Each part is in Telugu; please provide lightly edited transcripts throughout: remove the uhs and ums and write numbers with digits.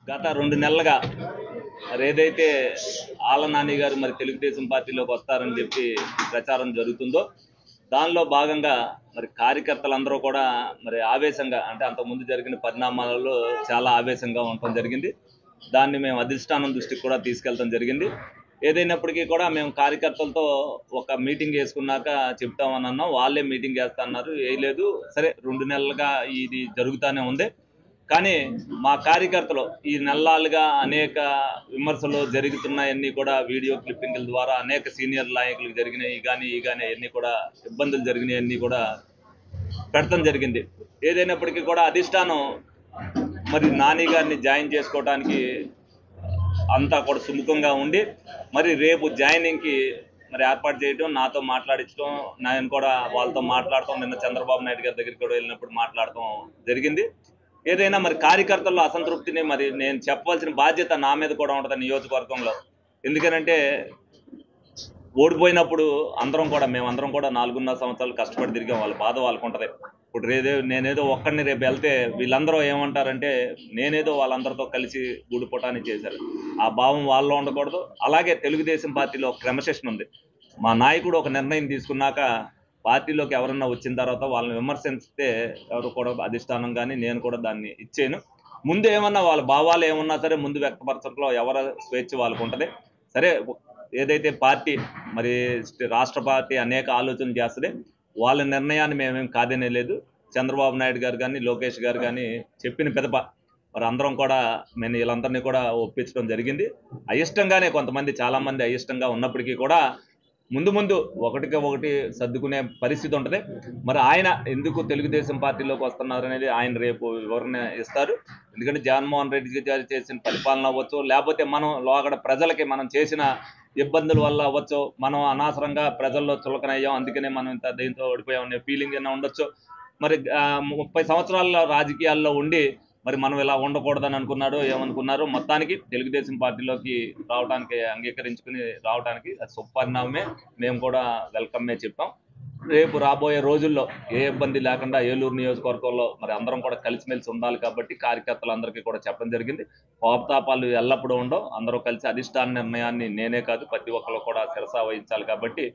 గత 2 నెలలుగా ఏదైతే ఆళ్ళ నాని గారు మరి తెలుగుదేశం పార్టీలోకి వస్తారని చెప్పి ప్రచారం జరుగుతుందో, దానిలో భాగంగా మరి కార్యకర్తలందరూ కూడా మరి ఆవేశంగా అంటే అంతకుముందు జరిగిన పరిణామాలలో చాలా ఆవేశంగా ఉండటం జరిగింది. దాన్ని మేము అధిష్టానం దృష్టికి కూడా తీసుకెళ్ళడం జరిగింది. ఏదైనప్పటికీ కూడా మేము కార్యకర్తలతో ఒక మీటింగ్ వేసుకున్నాక చెప్తామని అన్నాం. వాళ్ళే మీటింగ్ వేస్తా అన్నారు. వేయలేదు. సరే 2 నెలలుగా ఇది జరుగుతూనే ఉంది. కానీ మా కార్యకర్తలు ఈ నెలలుగా అనేక విమర్శలు జరుగుతున్నాయన్నీ కూడా వీడియో క్లిప్పింగ్ల ద్వారా అనేక సీనియర్ నాయకులకు జరిగినాయి కానీ అవన్నీ కూడా ఇబ్బందులు జరిగినాయన్నీ కూడా పెడతం జరిగింది. ఏదైనప్పటికీ కూడా అధిష్టానం మరి నాని గారిని జాయిన్ చేసుకోవడానికి అంతా కూడా సుముఖంగా ఉండి మరి రేపు జాయినింగ్కి మరి ఏర్పాటు చేయడం, నాతో మాట్లాడించడం, నేను కూడా వాళ్ళతో మాట్లాడటం, నిన్న చంద్రబాబు నాయుడు గారి దగ్గరికి కూడా వెళ్ళినప్పుడు మాట్లాడటం జరిగింది. ఏదైనా మరి కార్యకర్తల్లో అసంతృప్తిని మరి నేను చెప్పవలసిన బాధ్యత నా మీద కూడా ఉంటుంది నియోజకవర్గంలో. ఎందుకనంటే ఓడిపోయినప్పుడు మేమందరం కూడా 4.5 సంవత్సరాలు కష్టపడి తిరిగాం. వాళ్ళ బాధ వాళ్ళకు ఉంటుంది. ఇప్పుడు నేనేదో ఒక్కడిని రేపు వెళ్తే వీళ్ళందరూ ఏమంటారంటే నేనేదో వాళ్ళందరితో కలిసి గూడుపుటాన్ని చేశారు. ఆ భావం వాళ్ళలో ఉండకూడదు. అలాగే తెలుగుదేశం పార్టీలో ఒక క్రమశిక్షణ ఉంది. మా నాయకుడు ఒక నిర్ణయం తీసుకున్నాక పార్టీలోకి ఎవరన్నా వచ్చిన తర్వాత వాళ్ళని విమర్శిస్తే ఎవరు కూడా అధిష్టానం కానీ నేను కూడా దాన్ని ఇచ్చేయను. ముందు ఏమన్నా వాళ్ళ భావాలు ఏమన్నా సరే ముందు వ్యక్తపరచడంలో ఎవరి స్వేచ్ఛ వాళ్ళకు ఉంటుంది. సరే ఏదైతే పార్టీ మరి రాష్ట్ర పార్టీ అనేక ఆలోచనలు చేస్తుంది. వాళ్ళ నిర్ణయాన్ని మేమేం కాదనే లేదు. చంద్రబాబు నాయుడు గారు కానీ లోకేష్ గారు కానీ చెప్పిన పిదప మరి అందరం కూడా మేము వీళ్ళందరినీ కూడా ఒప్పించడం జరిగింది. అయిష్టంగానే కొంతమంది చాలామంది అయిష్టంగా ఉన్నప్పటికీ కూడా ముందు ముందు ఒకటికి ఒకటి సర్దుకునే పరిస్థితి ఉంటుంది. మరి ఆయన ఎందుకు తెలుగుదేశం పార్టీలోకి వస్తున్నారు అనేది ఆయన రేపు వివరణ ఇస్తారు. ఎందుకంటే జగన్మోహన్ రెడ్డి గారు చేసిన పరిపాలన అవ్వచ్చు, లేకపోతే మనం లోగడ ప్రజలకి మనం చేసిన ఇబ్బందుల వల్ల అవ్వచ్చు, మనం అనవసరంగా ప్రజల్లో చులకనయ్యాం, అందుకనే మనం ఇంత దీంతో ఓడిపోయాం అనే ఫీలింగ్ అయినా ఉండొచ్చు. మరి 30 సంవత్సరాల రాజకీయాల్లో ఉండి మరి మనం ఇలా ఉండకూడదని అనుకున్నారో ఏమనుకున్నారో మొత్తానికి తెలుగుదేశం పార్టీలోకి రావడానికి అంగీకరించుకుని రావడానికి అది సుపరిణామమే. మేము కూడా వెల్కమే చెప్పాం. రేపు రాబోయే రోజుల్లో ఏ ఇబ్బంది లేకుండా ఏలూరు నియోజకవర్గంలో మరి అందరం కూడా కలిసిమెలిసి ఉండాలి కాబట్టి కార్యకర్తలందరికీ కూడా చెప్పడం జరిగింది. కోపతాపాలు ఎల్లప్పుడూ ఉండవు. అందరూ కలిసి అధిష్టాన నిర్ణయాన్ని నేనే కాదు ప్రతి ఒక్కరు కూడా శిరసా వహించాలి కాబట్టి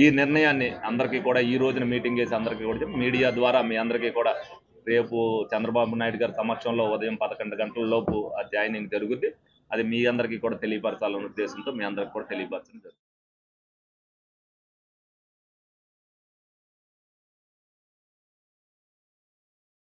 ఈ నిర్ణయాన్ని అందరికీ కూడా ఈ రోజున మీటింగ్ చేసి అందరికీ కూడా మీడియా ద్వారా మీ అందరికీ కూడా రేపు చంద్రబాబు నాయుడు గారి సమక్షంలో ఉదయం 11 గంటల లోపు ఆ జాయినింగ్ జరుగుద్ది. అది మీ అందరికీ కూడా తెలియపరచాలనే ఉద్దేశంతో మీ అందరికీ కూడా తెలియపరచడం జరుగుతుంది.